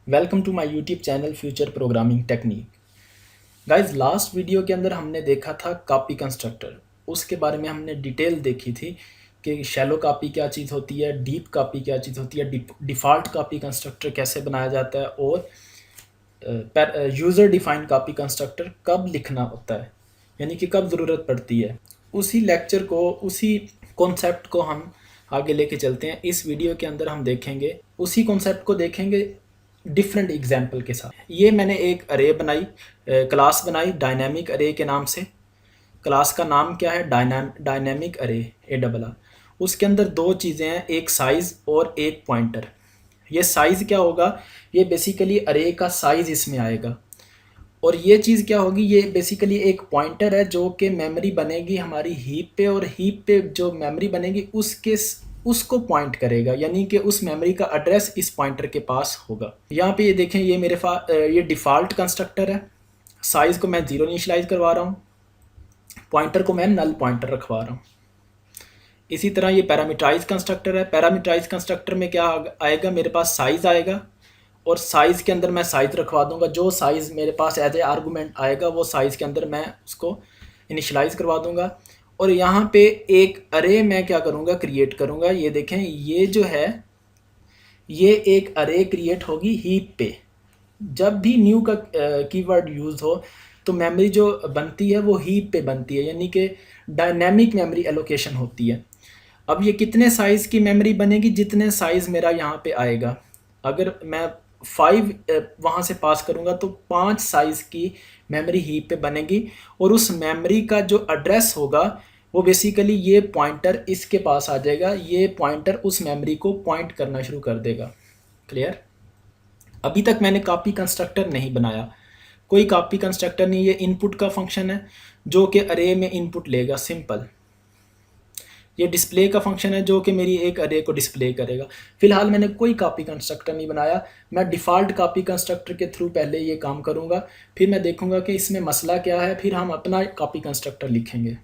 Welcome to my YouTube channel future programming technique. Guys, last video के अंदर हमने देखा था कॉपी कंस्ट्रक्टर। उसके बारे में हमने डिटेल देखी थी कि शैलो कॉपी क्या चीज़ होती है, डीप कॉपी क्या चीज़ होती है, डिफ़ॉल्ट कॉपी कंस्ट्रक्टर कैसे बनाया जाता है और यूज़र डिफाइंड कॉपी कंस्ट्रक्टर कब लिखना होता है, यानी कि कब ज़रूरत पड़ती है। उसी लेक्चर को, उसी कॉन्सेप्ट को हम आगे लेके चलते हैं। इस वीडियो के अंदर हम देखेंगे, उसी कॉन्सेप्ट को देखेंगे डिफरेंट एग्जाम्पल के साथ। ये मैंने एक अरे बनाई, क्लास बनाई डायनामिक अरे के नाम से। क्लास का नाम क्या है? डायनामिक अरे, ARR। उसके अंदर दो चीज़ें हैं, एक साइज़ और एक पॉइंटर। ये साइज़ क्या होगा? ये बेसिकली अरे का साइज़ इसमें आएगा। और ये चीज़ क्या होगी? ये बेसिकली एक पॉइंटर है जो कि मेमोरी बनेगी हमारी हीप पे, और हीप पे जो मेमोरी बनेगी उसको पॉइंट करेगा, यानी कि उस मेमोरी का एड्रेस इस पॉइंटर के पास होगा। यहाँ पे ये देखें, ये मेरे पास ये डिफ़ॉल्ट कंस्ट्रक्टर है। साइज़ को मैं 0 इनिशियलाइज़ करवा रहा हूँ, पॉइंटर को मैं नल पॉइंटर रखवा रहा हूँ। इसी तरह ये पैरामीटराइज कंस्ट्रक्टर है। पैरामीटराइज कंस्ट्रक्टर में क्या आएगा? मेरे पास साइज़ आएगा, और साइज़ के अंदर मैं साइज़ रखवा दूंगा। जो साइज़ मेरे पास एज ए आर्गूमेंट आएगा वो साइज़ के अंदर मैं उसको इनिशलाइज़ करवा दूंगा। और यहाँ पे एक अरे मैं क्या करूँगा? क्रिएट करूँगा। ये देखें, ये जो है ये एक अरे क्रिएट होगी हीप पे। जब भी न्यू का कीवर्ड यूज़ हो तो मेमोरी जो बनती है वो हीप पे बनती है, यानी कि डायनेमिक मेमोरी एलोकेशन होती है। अब ये कितने साइज़ की मेमोरी बनेगी? जितने साइज़ मेरा यहाँ पे आएगा। अगर मैं 5 वहाँ से पास करूँगा तो 5 साइज़ की मेमोरी हीप पे बनेगी, और उस मेमोरी का जो एड्रेस होगा वो बेसिकली ये पॉइंटर इसके पास आ जाएगा। ये पॉइंटर उस मेमोरी को पॉइंट करना शुरू कर देगा। क्लियर? अभी तक मैंने कॉपी कंस्ट्रक्टर नहीं बनाया, कोई कॉपी कंस्ट्रक्टर नहीं। ये इनपुट का फंक्शन है जो कि अरे में इनपुट लेगा, सिंपल। ये डिस्प्ले का फंक्शन है जो कि मेरी एक अरे को डिस्प्ले करेगा। फिलहाल मैंने कोई कॉपी कंस्ट्रक्टर नहीं बनाया। मैं डिफ़ॉल्ट कॉपी कंस्ट्रक्टर के थ्रू पहले ये काम करूँगा, फिर मैं देखूँगा कि इसमें मसला क्या है, फिर हम अपना कॉपी कंस्ट्रक्टर लिखेंगे।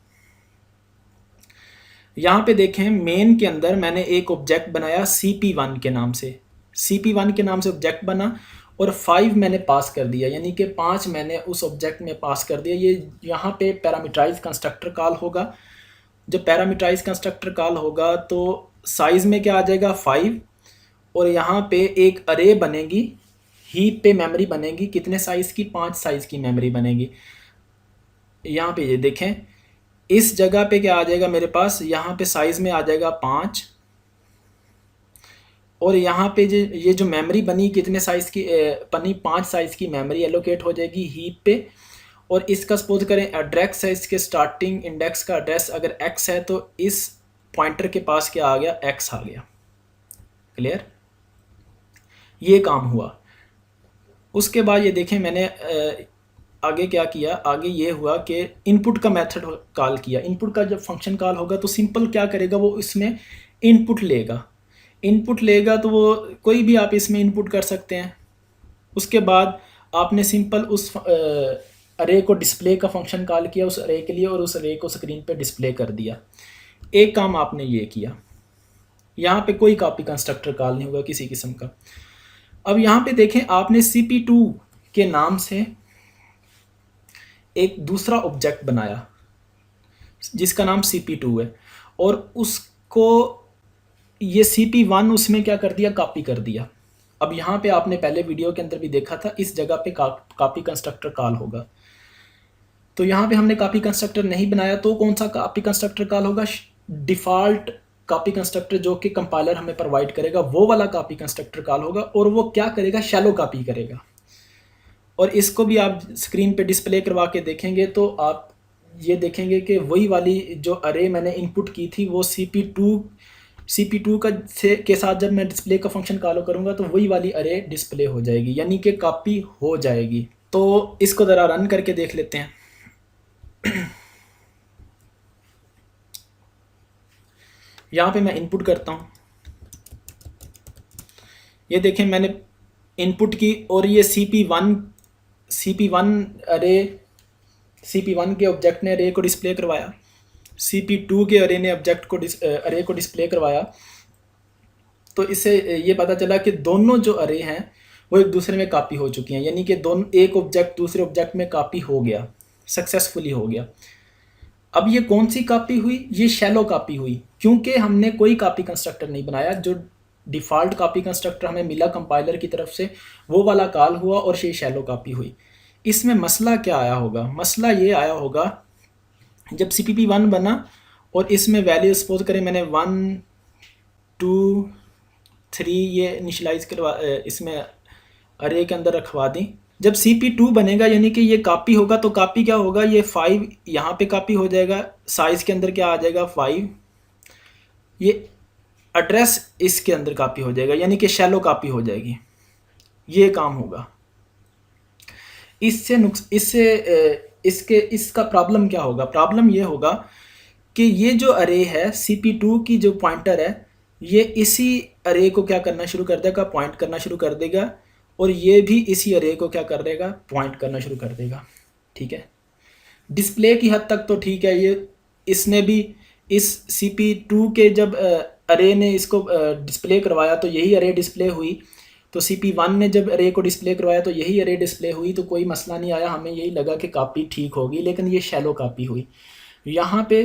यहाँ पे देखें, मेन के अंदर मैंने एक ऑब्जेक्ट बनाया CP1 के नाम से। CP1 के नाम से ऑब्जेक्ट बना और 5 मैंने पास कर दिया, यानी कि 5 मैंने उस ऑब्जेक्ट में पास कर दिया। ये यहाँ पे पैरामीटराइज कंस्ट्रक्टर कॉल होगा। जब पैरामीटराइज कंस्ट्रक्टर कॉल होगा तो साइज़ में क्या आ जाएगा? 5। और यहाँ पे एक अरे बनेगी, हीप पे मेमोरी बनेगी। कितने साइज़ की? 5 साइज़ की मेमोरी बनेगी। यहाँ पे ये देखें, इस जगह पे क्या आ जाएगा मेरे पास? यहाँ पे साइज़ में आ जाएगा 5, और यहाँ पे ये जो मेमोरी बनी कितने साइज़ की बनी? 5 साइज़ की मेमोरी एलोकेट हो जाएगी हीप पे। और इसका सपोज करें एड्रेस है, इसके स्टार्टिंग इंडेक्स का एड्रेस अगर x है तो इस पॉइंटर के पास क्या आ गया? x आ गया। क्लियर? ये काम हुआ। उसके बाद ये देखें, मैंने आगे क्या किया? आगे ये हुआ कि इनपुट का मेथड कॉल किया। इनपुट का जब फंक्शन कॉल होगा तो सिंपल क्या करेगा? वो इसमें इनपुट लेगा। इनपुट लेगा तो वो कोई भी आप इसमें इनपुट कर सकते हैं। उसके बाद आपने सिंपल उस अरे को डिस्प्ले का फंक्शन कॉल किया उस अरे के लिए, और उस अरे को स्क्रीन पे डिस्प्ले कर दिया। एक काम आपने ये किया। यहाँ पे कोई कॉपी कंस्ट्रक्टर कॉल नहीं हुआ किसी किस्म का। अब यहाँ पे देखें, आपने CP2 के नाम से एक दूसरा ऑब्जेक्ट बनाया जिसका नाम CP2 है, और उसको ये CP1 उसमें क्या कर दिया? कॉपी कर दिया। अब यहाँ पे आपने पहले वीडियो के अंदर भी देखा था, इस जगह पे कॉपी कंस्ट्रक्टर कॉल होगा। तो यहाँ पे हमने कॉपी कंस्ट्रक्टर नहीं बनाया, तो कौन सा कॉपी कंस्ट्रक्टर कॉल होगा? डिफ़ॉल्ट कॉपी कंस्ट्रक्टर जो कि कंपाइलर हमें प्रोवाइड करेगा, वो वाला कॉपी कंस्ट्रक्टर कॉल होगा। और वो क्या करेगा? शैलो कॉपी करेगा। और इसको भी आप स्क्रीन पे डिस्प्ले करवा के देखेंगे तो आप ये देखेंगे कि वही वाली जो अरे मैंने इनपुट की थी वो CP2 के साथ जब मैं डिस्प्ले का फंक्शन कॉल करूँगा तो वही वाली अरे डिस्प्ले हो जाएगी, यानी कि कॉपी हो जाएगी। तो इसको ज़रा रन करके देख लेते हैं। यहाँ पे मैं इनपुट करता हूँ। ये देखें, मैंने इनपुट की और ये CP1 अरे, CP1 के ऑब्जेक्ट ने अरे को डिस्प्ले करवाया, CP2 के अरे ने ऑब्जेक्ट को अरे को डिस्प्ले करवाया। तो इससे ये पता चला कि दोनों जो अरे हैं वो एक दूसरे में कॉपी हो चुकी हैं, यानी कि दोनों एक ऑब्जेक्ट दूसरे ऑब्जेक्ट में कॉपी हो गया, सक्सेसफुली हो गया। अब ये कौन सी कॉपी हुई? ये शैलो कॉपी हुई, क्योंकि हमने कोई कॉपी कंस्ट्रक्टर नहीं बनाया। जो डिफ़ॉल्ट कॉपी कंस्ट्रक्टर हमें मिला कंपाइलर की तरफ से वो वाला कॉल हुआ और ये शैलो कॉपी हुई। इसमें मसला क्या आया होगा? मसला ये आया होगा, जब CPP1 बना और इसमें वैल्यू सपोज करें मैंने 1 2 3 ये इनिशलाइज करवा इसमें अरे के अंदर रखवा दी। जब CP2 बनेगा यानी कि ये कॉपी होगा, तो कॉपी क्या होगा? ये 5 यहाँ पे कॉपी हो जाएगा, साइज़ के अंदर क्या आ जाएगा 5, ये एड्रेस इसके अंदर कॉपी हो जाएगा, यानी कि शैलो कॉपी हो जाएगी। ये काम होगा। इसके इसका प्रॉब्लम क्या होगा? प्रॉब्लम ये होगा कि ये जो अरे है CP2 की जो पॉइंटर है, ये इसी अरे को क्या करना शुरू कर देगा? पॉइंट करना शुरू कर देगा, और ये भी इसी अरे को क्या कर देगा? पॉइंट करना शुरू कर देगा। ठीक है, डिस्प्ले की हद तक तो ठीक है। ये इसने भी इस CP2 के जब अरे ने इसको डिस्प्ले करवाया तो यही अरे डिस्प्ले हुई, तो CP1 ने जब अरे को डिस्प्ले करवाया तो यही अरे डिस्प्ले हुई, तो कोई मसला नहीं आया। हमें यही लगा कि कॉपी ठीक होगी, लेकिन ये शैलो कॉपी हुई, यहाँ पे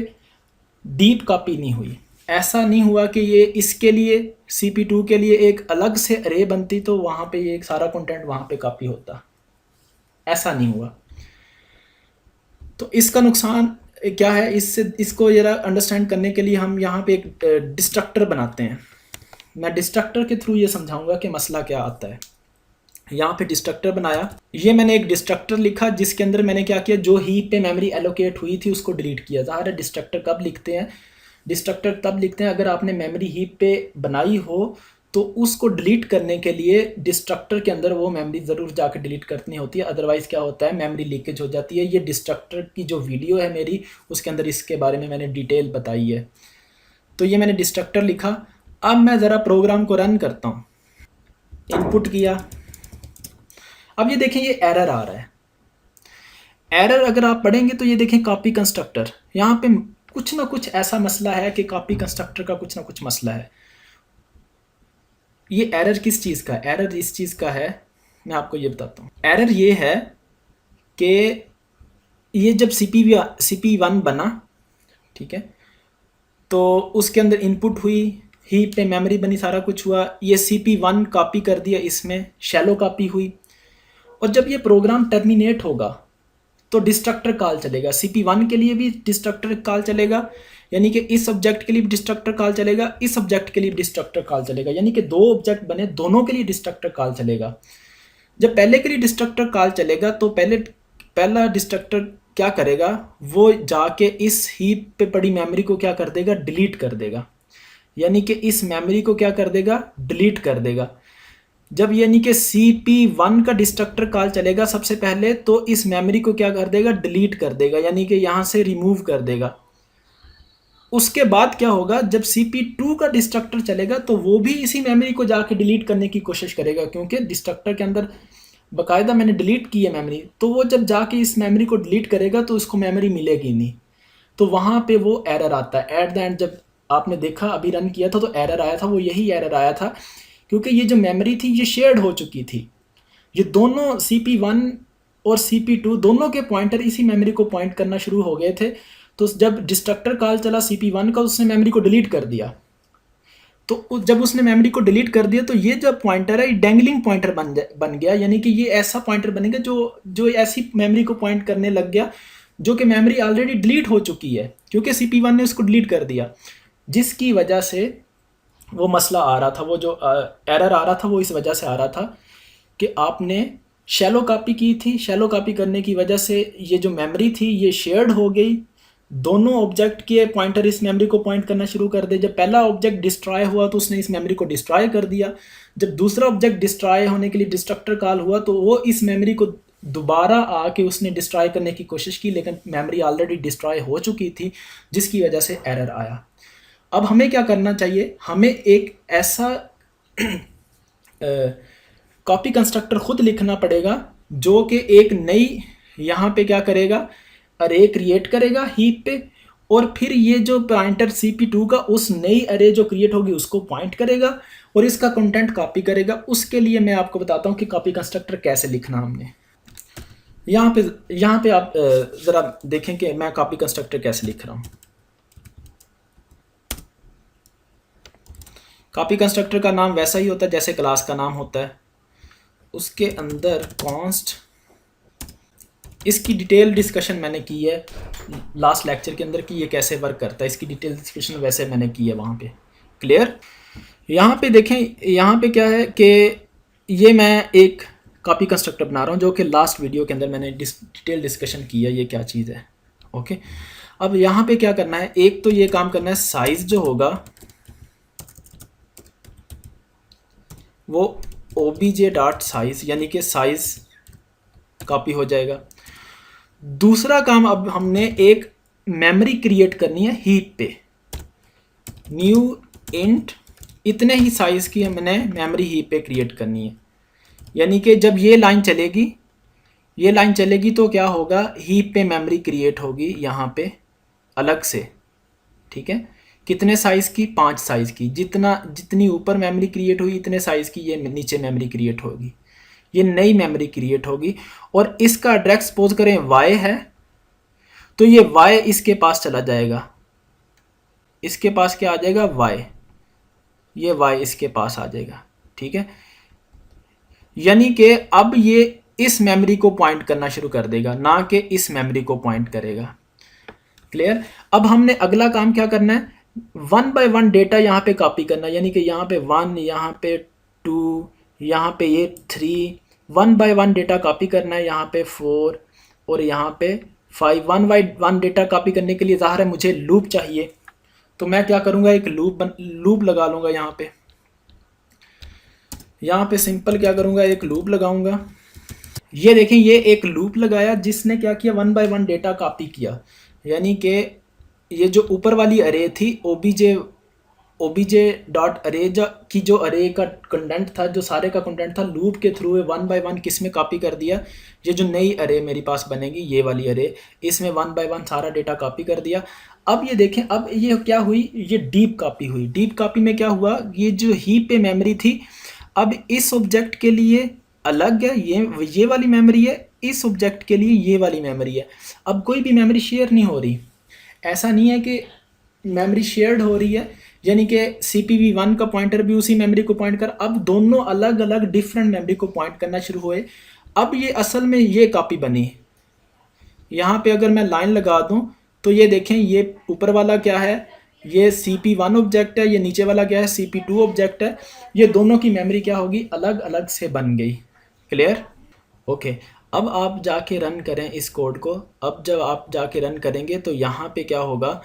डीप कॉपी नहीं हुई। ऐसा नहीं हुआ कि ये इसके लिए CP2 के लिए एक अलग से अरे बनती तो वहाँ पे ये सारा कंटेंट वहाँ पे कॉपी होता, ऐसा नहीं हुआ। तो इसका नुकसान क्या है? इसको जरा अंडरस्टैंड करने के लिए हम यहाँ पे एक डिस्ट्रक्टर बनाते हैं। मैं डिस्ट्रक्टर के थ्रू ये समझाऊंगा कि मसला क्या आता है। यहाँ पे डिस्ट्रक्टर बनाया, ये मैंने एक डिस्ट्रक्टर लिखा जिसके अंदर मैंने क्या किया, जो हीप पे मेमोरी एलोकेट हुई थी उसको डिलीट किया। ज़ाहिर है डिस्ट्रक्टर कब लिखते हैं? डिस्ट्रक्टर तब लिखते हैं अगर आपने मेमोरी हीप पे बनाई हो, तो उसको डिलीट करने के लिए डिस्ट्रक्टर के अंदर वो मेमोरी ज़रूर जाकर डिलीट करनी होती है, अदरवाइज़ क्या होता है, मेमोरी लीकेज हो जाती है। ये डिस्ट्रक्टर की जो वीडियो है मेरी, उसके अंदर इसके बारे में मैंने डिटेल बताई है। तो ये मैंने डिस्ट्रक्टर लिखा। अब मैं ज़रा प्रोग्राम को रन करता हूँ, इनपुट किया। अब ये देखें, ये एरर आ रहा है। एरर अगर आप पढ़ेंगे तो ये देखें कॉपी कंस्ट्रक्टर, यहाँ पे कुछ ना कुछ ऐसा मसला है कि कॉपी कंस्ट्रक्टर का कुछ ना कुछ मसला है। ये एरर किस चीज़ का? एरर इस चीज़ का है, मैं आपको ये बताता हूँ। एरर ये है कि ये जब CP1 बना, ठीक है, तो उसके अंदर इनपुट हुई, हीप पे मेमोरी बनी, सारा कुछ हुआ, ये CP1 कॉपी कर दिया, इसमें शैलो कॉपी हुई। और जब ये प्रोग्राम टर्मिनेट होगा तो डिस्ट्रक्टर कॉल चलेगा। CP1 के लिए भी डिस्ट्रक्टर कॉल चलेगा, यानी कि इस ऑब्जेक्ट के लिए भी डिस्ट्रक्टर कॉल चलेगा, इस ऑब्जेक्ट के लिए भी डिस्ट्रक्टर कॉल चलेगा, यानी कि दो ऑब्जेक्ट बने, दोनों के लिए डिस्ट्रक्टर कॉल चलेगा। जब पहले के लिए डिस्ट्रक्टर कॉल चलेगा तो पहला डिस्ट्रक्टर क्या करेगा, वो जाके इस हीप पे पड़ी मेमोरी को क्या कर देगा, डिलीट कर देगा, यानी कि इस मेमोरी को क्या कर देगा, डिलीट कर देगा। जब यानी कि CP1 का डिस्ट्रक्टर कॉल चलेगा सबसे पहले, तो इस मेमोरी को क्या कर देगा, डिलीट कर देगा, यानी कि यहाँ से रिमूव कर देगा। उसके बाद क्या होगा, जब CP2 का डिस्ट्रक्टर चलेगा तो वो भी इसी मेमोरी को जाके डिलीट करने की कोशिश करेगा, क्योंकि डिस्ट्रक्टर के अंदर बाकायदा मैंने डिलीट की है मेमोरी, तो वो जब जाके इस मेमोरी को डिलीट करेगा तो उसको मेमोरी मिलेगी नहीं, तो वहाँ पे वो एरर आता है। एट द एंड जब आपने देखा, अभी रन किया था तो एरर आया था, वो यही एरर आया था, क्योंकि ये जो मेमोरी थी ये शेयर्ड हो चुकी थी। ये दोनों CP1 और CP2 दोनों के पॉइंटर इसी मेमोरी को पॉइंट करना शुरू हो गए थे। तो जब डिस्ट्रक्टर कॉल चला CP1 का, उसने मेमोरी को डिलीट कर दिया। तो जब उसने मेमोरी को डिलीट कर दिया तो ये जब पॉइंटर है, ये डेंगलिंग पॉइंटर बन गया, यानी कि ये ऐसा पॉइंटर बनेगा जो ऐसी मेमोरी को पॉइंट करने लग गया जो कि मेमोरी ऑलरेडी डिलीट हो चुकी है, क्योंकि CP1 ने उसको डिलीट कर दिया, जिसकी वजह से वो मसला आ रहा था। वो जो एरर आ रहा था वो इस वजह से आ रहा था कि आपने शैलो कॉपी की थी। शैलो कॉपी करने की वजह से ये जो मेमोरी थी ये शेयर्ड हो गई, दोनों ऑब्जेक्ट के पॉइंटर इस मेमोरी को पॉइंट करना शुरू कर दे। जब पहला ऑब्जेक्ट डिस्ट्रॉय हुआ तो उसने इस मेमोरी को डिस्ट्रॉय कर दिया। जब दूसरा ऑब्जेक्ट डिस्ट्रॉय होने के लिए डिस्ट्रक्टर कॉल हुआ तो वो इस मेमोरी को दोबारा आके उसने डिस्ट्रॉय करने की कोशिश की, लेकिन मेमोरी ऑलरेडी डिस्ट्रॉय हो चुकी थी, जिसकी वजह से एरर आया। अब हमें क्या करना चाहिए, हमें एक ऐसा कॉपी कंस्ट्रक्टर खुद लिखना पड़ेगा जो कि एक नई यहाँ पे क्या करेगा, अरे क्रिएट करेगा हीप पे, और फिर ये जो पॉइंटर CP2 का उस नई अरे जो क्रिएट होगी उसको पॉइंट करेगा और इसका कंटेंट कॉपी करेगा। उसके लिए मैं आपको बताता हूँ कि कॉपी कंस्ट्रक्टर कैसे लिखना हमने। यहाँ पे आप ज़रा देखें कि मैं कॉपी कंस्ट्रक्टर कैसे लिख रहा हूँ। कॉपी कंस्ट्रक्टर का नाम वैसा ही होता है जैसे क्लास का नाम होता है। उसके अंदर कॉन्स्ट, इसकी डिटेल डिस्कशन मैंने की है लास्ट लेक्चर के अंदर कि ये कैसे वर्क करता है। इसकी डिटेल डिस्कशन वैसे मैंने की है वहाँ पे। क्लियर? यहाँ पे देखें, यहाँ पे क्या है कि ये मैं एक कॉपी कंस्ट्रक्टर बना रहा हूँ जो कि लास्ट वीडियो के अंदर मैंने डिटेल डिस्कशन की है ये क्या चीज़ है। ओके, अब यहाँ पे क्या करना है, एक तो ये काम करना है, साइज़ जो होगा वो obj.size यानी कि साइज़ कॉपी हो जाएगा। दूसरा काम, अब हमने एक मेमोरी क्रिएट करनी है हीप पे। न्यू इंट इतने ही साइज़ की हमने मेमोरी हीप पे क्रिएट करनी है। यानी कि जब ये लाइन चलेगी तो क्या होगा, हीप पे मेमोरी क्रिएट होगी यहाँ पे अलग से। ठीक है, कितने साइज़ की, 5 साइज़ की। जितनी ऊपर मेमोरी क्रिएट हुई इतने साइज़ की ये नीचे मेमोरी क्रिएट होगी, ये नई मेमोरी क्रिएट होगी। और इसका एड्रेस सपोज करें y है तो ये y इसके पास चला जाएगा, इसके पास क्या आ जाएगा, y, ये y इसके पास आ जाएगा। ठीक है, यानी कि अब ये इस मेमोरी को पॉइंट करना शुरू कर देगा, ना कि इस मेमोरी को पॉइंट करेगा। क्लियर? अब हमने अगला काम क्या करना है, 1 बाय 1 डेटा यहाँ पे कॉपी करना है। यानी कि यहाँ पे 1, यहाँ पे 2, यहाँ पे ये 3, 1 बाय 1 डेटा कॉपी करना है। यहाँ पे 4 और यहाँ पे 5। 1 बाय 1 डेटा कॉपी करने के लिए ज़ाहिर है मुझे लूप चाहिए, तो मैं क्या करूँगा, एक लूप लगा लूँगा। यहाँ पे सिंपल क्या करूँगा, एक लूप लगाऊंगा। ये देखें, ये एक लूप लगाया जिसने क्या किया, 1 बाय 1 डेटा कॉपी किया। यानी कि ये जो ऊपर वाली अरे थी obj.array की जो अरे का कंटेंट था, जो सारे का कंटेंट था, लूप के थ्रू 1 बाय 1 किस में कॉपी कर दिया, ये जो नई अरे मेरे पास बनेगी ये वाली अरे, इसमें 1 बाय 1 सारा डेटा कॉपी कर दिया। अब ये देखें, अब ये क्या हुई, ये डीप कॉपी हुई। डीप कॉपी में क्या हुआ, ये जो हीप पे मेमोरी थी अब इस ऑब्जेक्ट के लिए अलग है, ये वाली मेमोरी है, इस ऑब्जेक्ट के लिए ये वाली मेमोरी है। अब कोई भी मेमोरी शेयर नहीं हो रही, ऐसा नहीं है कि मेमोरी शेयर्ड हो रही है, यानी कि CPV1 का पॉइंटर भी उसी मेमोरी को पॉइंट कर। अब दोनों अलग अलग डिफरेंट मेमोरी को पॉइंट करना शुरू हुए। अब ये असल में ये कॉपी बनी। यहाँ पे अगर मैं लाइन लगा दूँ तो ये देखें, ये ऊपर वाला क्या है, ये CP1 ऑब्जेक्ट है, ये नीचे वाला क्या है, CP2 ऑब्जेक्ट है। ये दोनों की मेमोरी क्या होगी, अलग अलग से बन गई। क्लियर? ओके, अब आप जाके रन करें इस कोड को। अब जब आप जाके रन करेंगे तो यहाँ पे क्या होगा,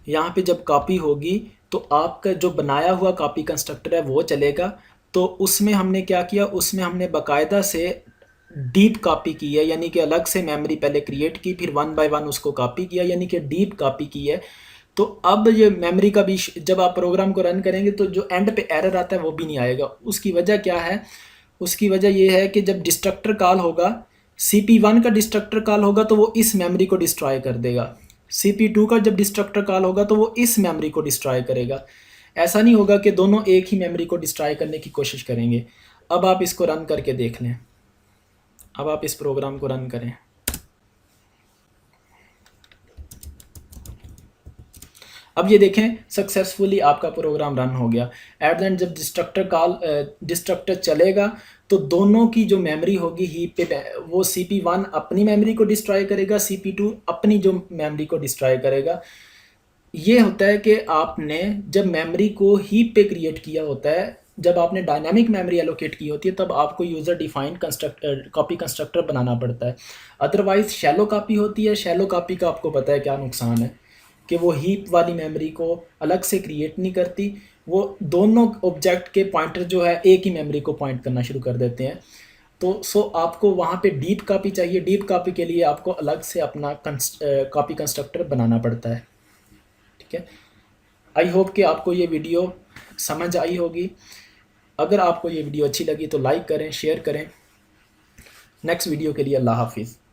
यहाँ पे जब कॉपी होगी तो आपका जो बनाया हुआ कॉपी कंस्ट्रक्टर है वो चलेगा। तो उसमें हमने क्या किया, उसमें हमने बाकायदा से डीप कॉपी की है, यानी कि अलग से मेमोरी पहले क्रिएट की, फिर 1 बाय 1 उसको कॉपी किया, यानी कि डीप कॉपी की है। तो अब ये मेमोरी का भी जब आप प्रोग्राम को रन करेंगे तो जो एंड पे एरर आता है वो भी नहीं आएगा। उसकी वजह क्या है, उसकी वजह ये है कि जब डिस्ट्रक्टर कॉल होगा, CP1 का डिस्ट्रक्टर कॉल होगा तो वो इस मेमोरी को डिस्ट्रॉय कर देगा। CP2 का जब डिस्ट्रक्टर कॉल होगा तो वो इस मेमोरी को डिस्ट्रॉय करेगा। ऐसा नहीं होगा कि दोनों एक ही मेमोरी को डिस्ट्रॉय करने की कोशिश करेंगे। अब आप इसको रन करके देख लें। अब आप इस प्रोग्राम को रन करें। अब ये देखें, सक्सेसफुली आपका प्रोग्राम रन हो गया। एट द एंड जब डिस्ट्रक्टर चलेगा तो दोनों की जो मेमोरी होगी हीप पे, वो CP1 अपनी मेमोरी को डिस्ट्रॉय करेगा, CP2 अपनी जो मेमोरी को डिस्ट्रॉय करेगा। ये होता है कि आपने जब मेमोरी को हीप पे क्रिएट किया होता है, जब आपने डायनामिक मेमोरी एलोकेट की होती है तब आपको यूज़र डिफाइंड कॉपी कंस्ट्रक्टर बनाना पड़ता है। अदरवाइज शैलो कॉपी होती है। शैलो कॉपी का आपको पता है क्या नुकसान है, कि वो हीप वाली मेमोरी को अलग से क्रिएट नहीं करती, वो दोनों ऑब्जेक्ट के पॉइंटर जो है एक ही मेमोरी को पॉइंट करना शुरू कर देते हैं। तो आपको वहाँ पे डीप कॉपी चाहिए। डीप कॉपी के लिए आपको अलग से अपना कॉपी कंस्ट्रक्टर बनाना पड़ता है। ठीक है, आई होप कि आपको ये वीडियो समझ आई होगी। अगर आपको ये वीडियो अच्छी लगी तो लाइक करें, शेयर करें। नेक्स्ट वीडियो के लिए अल्लाह हाफिज़।